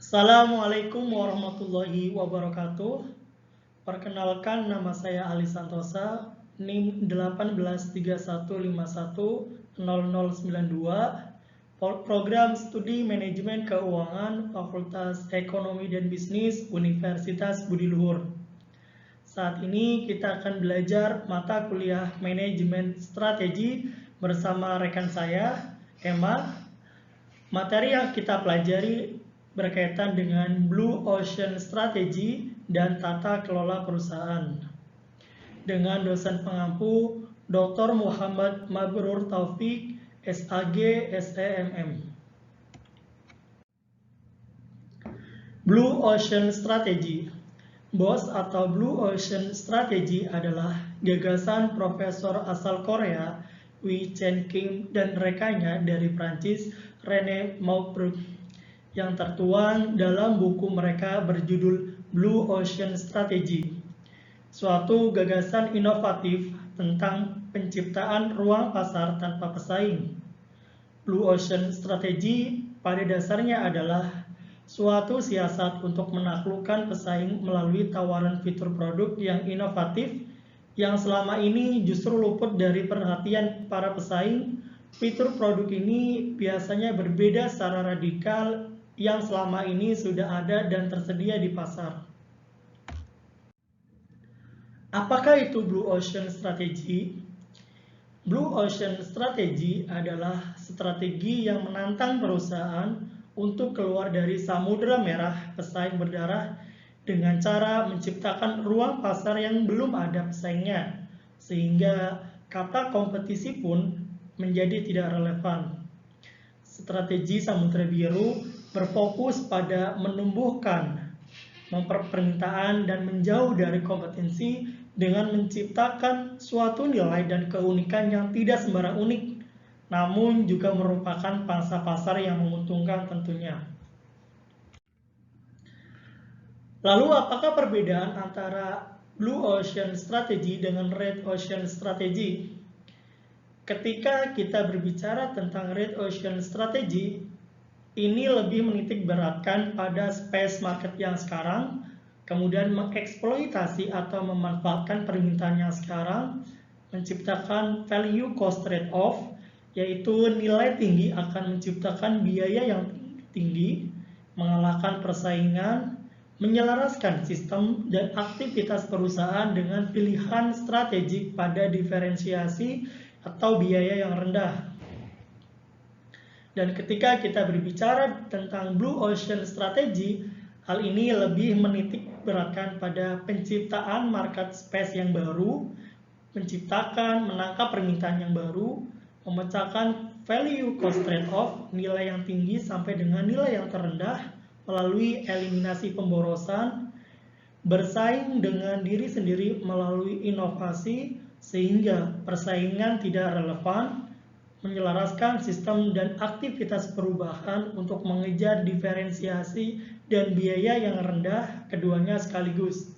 Assalamualaikum warahmatullahi wabarakatuh. Perkenalkan, nama saya Ali Santosa, NIM 1831510092, Program Studi Manajemen Keuangan, Fakultas Ekonomi dan Bisnis, Universitas Budi Luhur. Saat ini kita akan belajar mata kuliah Manajemen Strategi bersama rekan saya, Emma. Materi yang kita pelajari berkaitan dengan Blue Ocean Strategy dan tata kelola perusahaan. Dengan dosen pengampu Dr. Muhammad Mabrur Taufik, SAG, SEMM. Blue Ocean Strategy. BOS atau Blue Ocean Strategy adalah gagasan profesor asal Korea Wee Chen Kim dan rekannya dari Prancis René Maubrun yang tertuang dalam buku mereka berjudul Blue Ocean Strategy, suatu gagasan inovatif tentang penciptaan ruang pasar tanpa pesaing. Blue Ocean Strategy pada dasarnya adalah suatu siasat untuk menaklukkan pesaing melalui tawaran fitur produk yang inovatif yang selama ini justru luput dari perhatian para pesaing. Fitur produk ini biasanya berbeda secara radikal yang selama ini sudah ada dan tersedia di pasar. Apakah itu Blue Ocean Strategy? Blue Ocean Strategy adalah strategi yang menantang perusahaan untuk keluar dari samudera merah pesaing berdarah dengan cara menciptakan ruang pasar yang belum ada pesaingnya, sehingga kata kompetisi pun menjadi tidak relevan. Strategi Samudra Biru berfokus pada menumbuhkan permintaan dan menjauh dari kompetensi dengan menciptakan suatu nilai dan keunikan yang tidak sembarang unik, namun juga merupakan pangsa pasar yang menguntungkan tentunya. Lalu apakah perbedaan antara Blue Ocean Strategy dengan Red Ocean Strategy? Ketika kita berbicara tentang Red Ocean Strategy, ini lebih menitik beratkan pada space market yang sekarang, kemudian mengeksploitasi atau memanfaatkan permintaan yang sekarang, menciptakan value cost trade-off, yaitu nilai tinggi akan menciptakan biaya yang tinggi, mengalahkan persaingan, menyelaraskan sistem dan aktivitas perusahaan dengan pilihan strategik pada diferensiasi atau biaya yang rendah. Dan ketika kita berbicara tentang Blue Ocean Strategy, hal ini lebih menitik beratkan pada penciptaan market space yang baru, menciptakan, menangkap permintaan yang baru, memecahkan value cost trade-off, nilai yang tinggi sampai dengan nilai yang terendah, melalui eliminasi pemborosan, bersaing dengan diri sendiri melalui inovasi, sehingga persaingan tidak relevan, menyelaraskan sistem dan aktivitas perubahan untuk mengejar diferensiasi dan biaya yang rendah, keduanya sekaligus.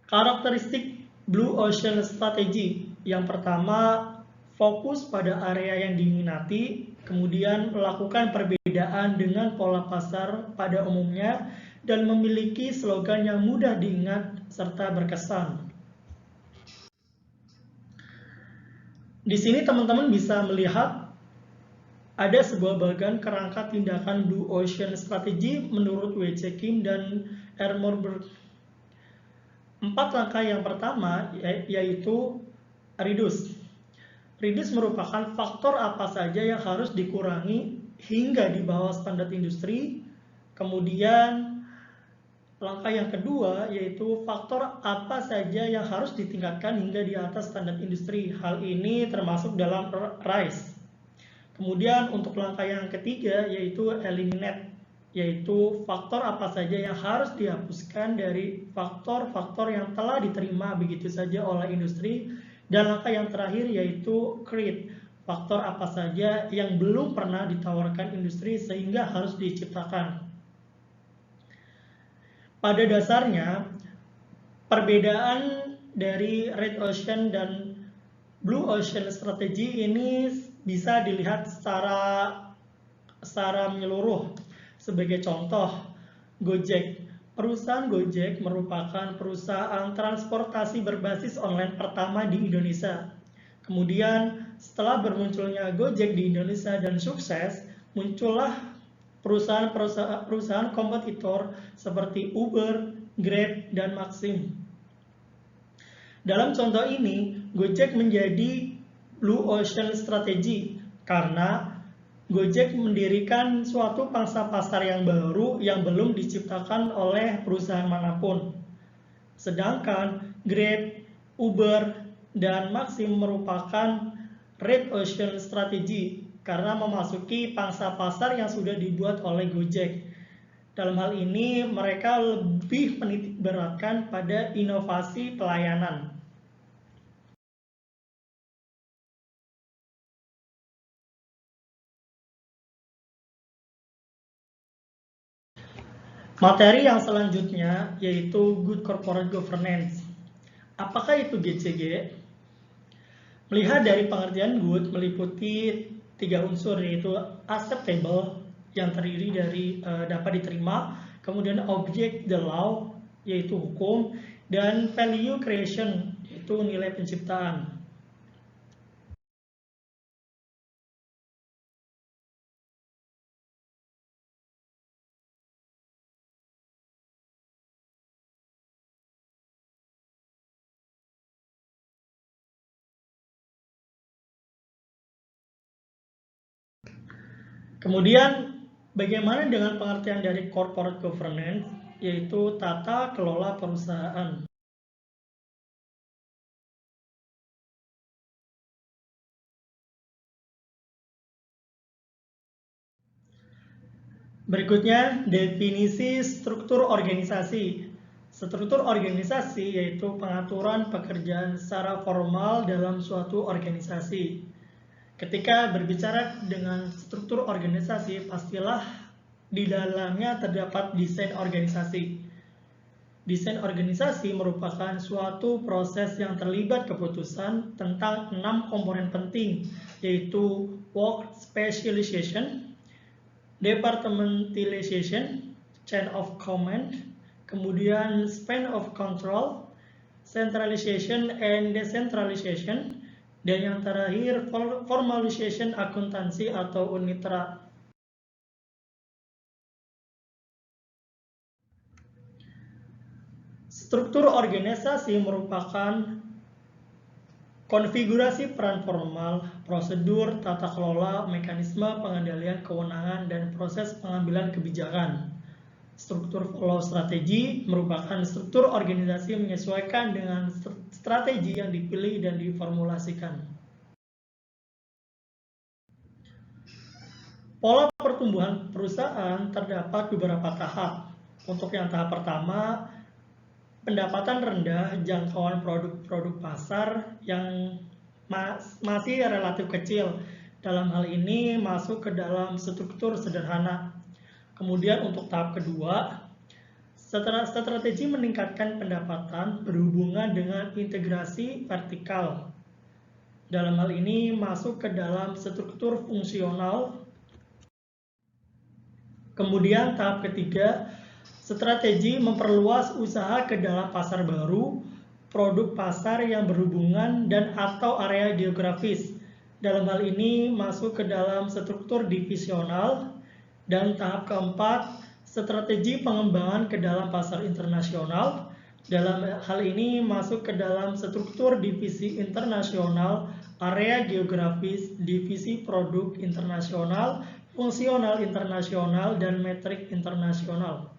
Karakteristik Blue Ocean Strategy. Yang pertama, fokus pada area yang diminati, kemudian melakukan perbedaan dengan pola pasar pada umumnya, dan memiliki slogan yang mudah diingat serta berkesan. Di sini teman-teman bisa melihat ada sebuah bagian kerangka tindakan Blue Ocean Strategy menurut W. C. Kim dan R. Morberg. 4 langkah yang pertama yaitu reduce. Reduce merupakan faktor apa saja yang harus dikurangi hingga di bawah standar industri. Kemudian langkah yang kedua yaitu faktor apa saja yang harus ditingkatkan hingga di atas standar industri. Hal ini termasuk dalam RISE. Kemudian untuk langkah yang ketiga yaitu eliminate, yaitu faktor apa saja yang harus dihapuskan dari faktor-faktor yang telah diterima begitu saja oleh industri. Dan langkah yang terakhir yaitu create, faktor apa saja yang belum pernah ditawarkan industri sehingga harus diciptakan. Pada dasarnya, perbedaan dari Red Ocean dan Blue Ocean Strategy ini bisa dilihat secara secara menyeluruh. Sebagai contoh, Gojek. Perusahaan Gojek merupakan perusahaan transportasi berbasis online pertama di Indonesia. Kemudian, setelah bermunculnya Gojek di Indonesia dan sukses, muncullah perusahaan kompetitor seperti Uber, Grab, dan Maxim. Dalam contoh ini, Gojek menjadi Blue Ocean Strategy karena Gojek mendirikan suatu pangsa pasar yang baru yang belum diciptakan oleh perusahaan manapun. Sedangkan Grab, Uber, dan Maxim merupakan Red Ocean Strategy karena memasuki pangsa pasar yang sudah dibuat oleh Gojek. Dalam hal ini, mereka lebih menitik beratkan pada inovasi pelayanan. Materi yang selanjutnya yaitu Good Corporate Governance. Apakah itu GCG? Melihat dari pengertian good meliputi 3 unsur, yaitu acceptable yang terdiri dari dapat diterima, kemudian object the law yaitu hukum, dan value creation yaitu nilai penciptaan. Kemudian, bagaimana dengan pengertian dari corporate governance, yaitu tata kelola perusahaan. Berikutnya, definisi struktur organisasi. Struktur organisasi yaitu pengaturan pekerjaan secara formal dalam suatu organisasi. Ketika berbicara dengan struktur organisasi, pastilah di dalamnya terdapat desain organisasi. Desain organisasi merupakan suatu proses yang terlibat keputusan tentang 6 komponen penting, yaitu work specialization, departmentalization, chain of command, kemudian span of control, centralization and decentralization, dan yang terakhir formalization akuntansi atau UNITRA. Struktur organisasi merupakan konfigurasi peran formal, prosedur, tata kelola, mekanisme pengendalian kewenangan, dan proses pengambilan kebijakan. Struktur flow strategi merupakan struktur organisasi menyesuaikan dengan strategi yang dipilih dan diformulasikan. Pola pertumbuhan perusahaan terdapat beberapa tahap. Untuk yang tahap pertama, pendapatan rendah, jangkauan produk-produk pasar yang masih relatif kecil. Dalam hal ini masuk ke dalam struktur sederhana. Kemudian untuk tahap kedua, strategi meningkatkan pendapatan berhubungan dengan integrasi vertikal. Dalam hal ini masuk ke dalam struktur fungsional. Kemudian tahap ketiga, strategi memperluas usaha ke dalam pasar baru, produk pasar yang berhubungan dan atau area geografis. Dalam hal ini masuk ke dalam struktur divisional. Dan tahap keempat, strategi pengembangan ke dalam pasar internasional. Dalam hal ini masuk ke dalam struktur divisi internasional, area geografis, divisi produk internasional, fungsional internasional, dan metrik internasional.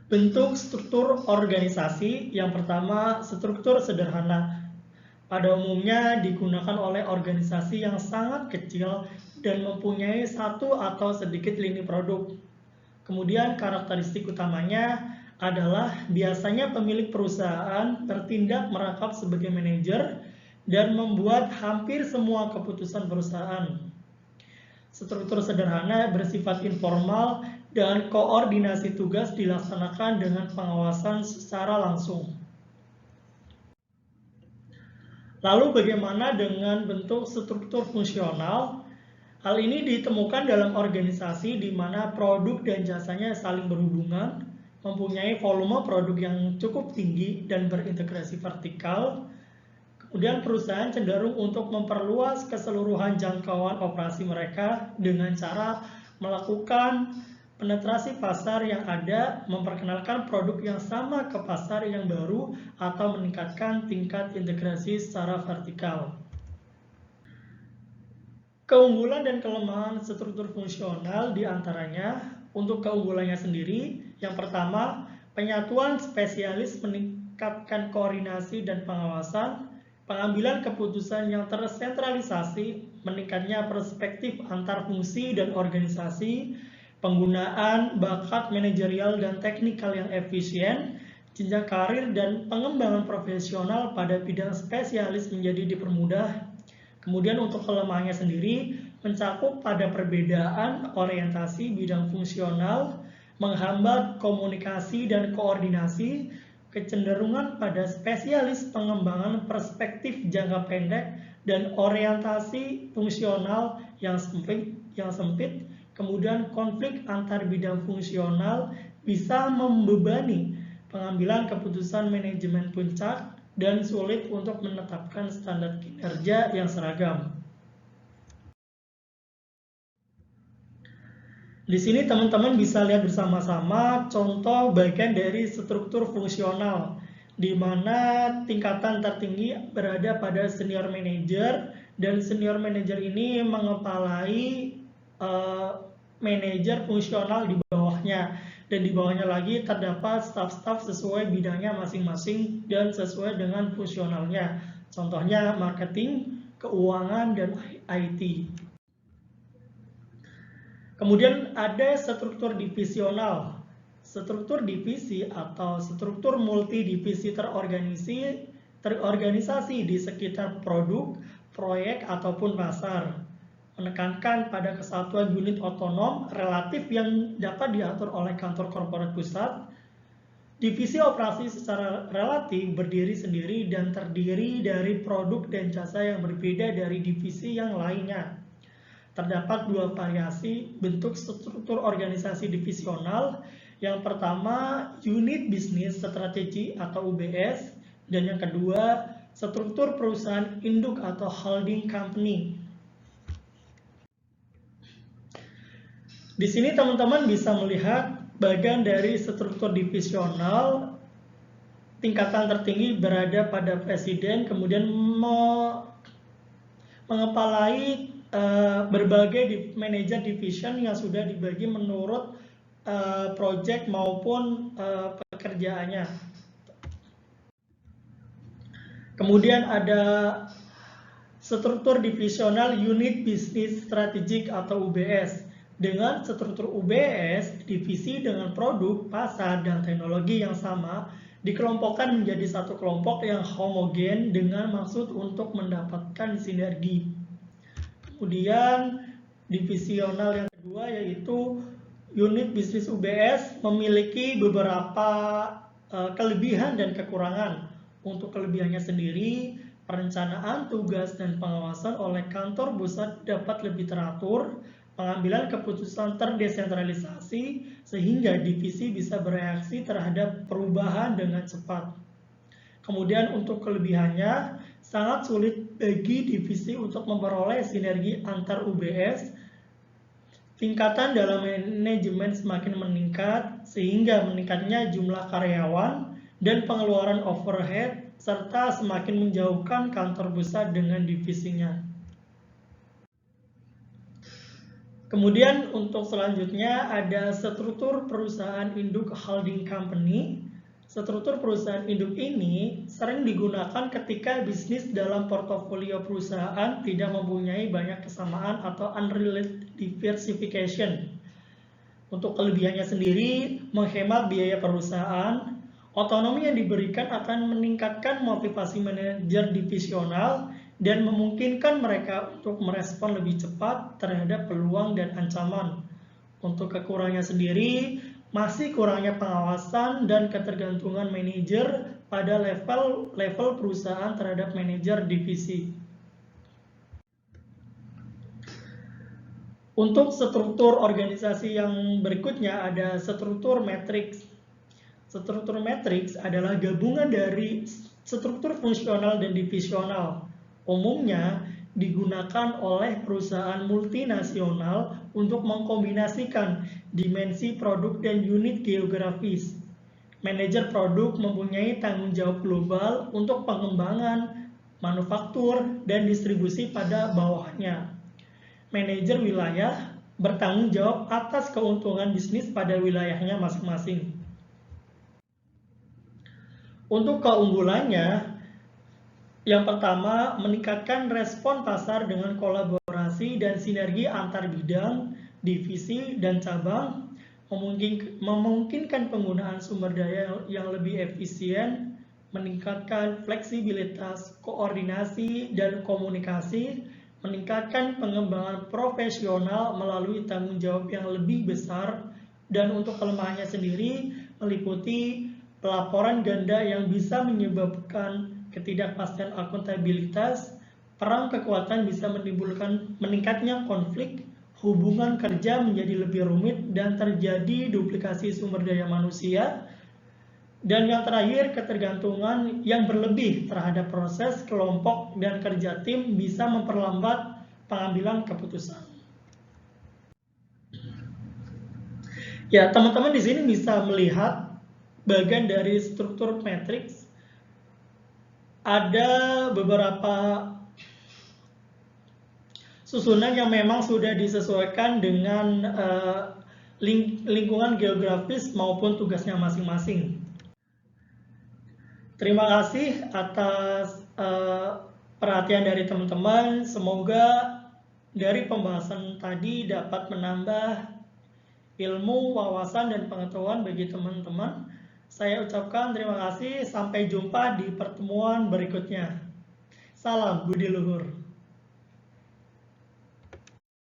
Bentuk struktur organisasi yang pertama, struktur sederhana. Pada umumnya digunakan oleh organisasi yang sangat kecil dan mempunyai satu atau sedikit lini produk. Kemudian karakteristik utamanya adalah biasanya pemilik perusahaan bertindak merangkap sebagai manajer dan membuat hampir semua keputusan perusahaan. Struktur sederhana bersifat informal dan koordinasi tugas dilaksanakan dengan pengawasan secara langsung. Lalu bagaimana dengan bentuk struktur fungsional? Hal ini ditemukan dalam organisasi di mana produk dan jasanya saling berhubungan, mempunyai volume produk yang cukup tinggi dan berintegrasi vertikal. Kemudian perusahaan cenderung untuk memperluas keseluruhan jangkauan operasi mereka dengan cara melakukan penetrasi pasar yang ada, memperkenalkan produk yang sama ke pasar yang baru, atau meningkatkan tingkat integrasi secara vertikal. Keunggulan dan kelemahan struktur fungsional diantaranya, untuk keunggulannya sendiri, yang pertama, penyatuan spesialis meningkatkan koordinasi dan pengawasan, pengambilan keputusan yang tersentralisasi, meningkatnya perspektif antar fungsi dan organisasi, penggunaan bakat manajerial dan teknikal yang efisien, jenjang karir dan pengembangan profesional pada bidang spesialis menjadi dipermudah. Kemudian untuk kelemahannya sendiri, mencakup pada perbedaan orientasi bidang fungsional, menghambat komunikasi dan koordinasi, kecenderungan pada spesialis pengembangan perspektif jangka pendek, dan orientasi fungsional yang sempit, kemudian konflik antar bidang fungsional bisa membebani pengambilan keputusan manajemen puncak dan sulit untuk menetapkan standar kinerja yang seragam. Di sini teman-teman bisa lihat bersama-sama contoh bagian dari struktur fungsional, di mana tingkatan tertinggi berada pada senior manager, dan senior manager ini mengepalai manajer fungsional di bawahnya, dan di bawahnya lagi terdapat staf-staf sesuai bidangnya masing-masing dan sesuai dengan fungsionalnya. Contohnya marketing, keuangan, dan IT. Kemudian ada struktur divisional. Struktur divisi atau struktur multidivisi terorganisasi di sekitar produk, proyek, ataupun pasar. Menekankan pada kesatuan unit otonom relatif yang dapat diatur oleh kantor korporat pusat. Divisi operasi secara relatif berdiri sendiri dan terdiri dari produk dan jasa yang berbeda dari divisi yang lainnya. Terdapat dua variasi bentuk struktur organisasi divisional. Yang pertama, unit bisnis strategi atau UBS, dan yang kedua, struktur perusahaan induk atau holding company. Di sini teman-teman bisa melihat bagian dari struktur divisional. Tingkatan tertinggi berada pada presiden, kemudian mengepalai berbagai manajer division yang sudah dibagi menurut project maupun pekerjaannya. Kemudian ada struktur divisional unit bisnis strategik atau UBS. Dengan struktur UBS, divisi dengan produk, pasar, dan teknologi yang sama dikelompokkan menjadi satu kelompok yang homogen dengan maksud untuk mendapatkan sinergi. Kemudian divisional yang kedua yaitu unit bisnis UBS memiliki beberapa kelebihan dan kekurangan. Untuk kelebihannya sendiri, perencanaan tugas dan pengawasan oleh kantor pusat dapat lebih teratur, pengambilan keputusan terdesentralisasi, sehingga divisi bisa bereaksi terhadap perubahan dengan cepat. Kemudian untuk kelebihannya, sangat sulit bagi divisi untuk memperoleh sinergi antar UBS. Tingkatan dalam manajemen semakin meningkat, sehingga meningkatnya jumlah karyawan dan pengeluaran overhead, serta semakin menjauhkan kantor pusat dengan divisinya. Kemudian untuk selanjutnya ada struktur perusahaan induk holding company. Struktur perusahaan induk ini sering digunakan ketika bisnis dalam portofolio perusahaan tidak mempunyai banyak kesamaan atau unrelated diversification. Untuk kelebihannya sendiri, menghemat biaya perusahaan. Otonomi yang diberikan akan meningkatkan motivasi manajer divisional dan memungkinkan mereka untuk merespon lebih cepat terhadap peluang dan ancaman. Untuk kekurangannya sendiri, masih kurangnya pengawasan dan ketergantungan manajer pada level perusahaan terhadap manajer divisi. Untuk struktur organisasi yang berikutnya ada struktur matriks. Struktur matriks adalah gabungan dari struktur fungsional dan divisional. Umumnya digunakan oleh perusahaan multinasional untuk mengkombinasikan dimensi produk dan unit geografis. Manajer produk mempunyai tanggung jawab global untuk pengembangan, manufaktur, dan distribusi pada bawahnya. Manajer wilayah bertanggung jawab atas keuntungan bisnis pada wilayahnya masing-masing. Untuk keunggulannya, yang pertama, meningkatkan respon pasar dengan kolaborasi dan sinergi antar bidang, divisi, dan cabang, memungkinkan penggunaan sumber daya yang lebih efisien, meningkatkan fleksibilitas, koordinasi, dan komunikasi, meningkatkan pengembangan profesional melalui tanggung jawab yang lebih besar, dan untuk kelemahannya sendiri meliputi pelaporan ganda yang bisa menyebabkan ketidakpastian akuntabilitas, perang kekuatan bisa menimbulkan meningkatnya konflik, hubungan kerja menjadi lebih rumit dan terjadi duplikasi sumber daya manusia, dan yang terakhir ketergantungan yang berlebih terhadap proses kelompok dan kerja tim bisa memperlambat pengambilan keputusan. Ya, teman-teman di sini bisa melihat bagian dari struktur matriks. Ada beberapa susunan yang memang sudah disesuaikan dengan lingkungan geografis maupun tugasnya masing-masing. Terima kasih atas perhatian dari teman-teman. Semoga dari pembahasan tadi dapat menambah ilmu, wawasan, dan pengetahuan bagi teman-teman. Saya ucapkan terima kasih. Sampai jumpa di pertemuan berikutnya. Salam Budi Luhur.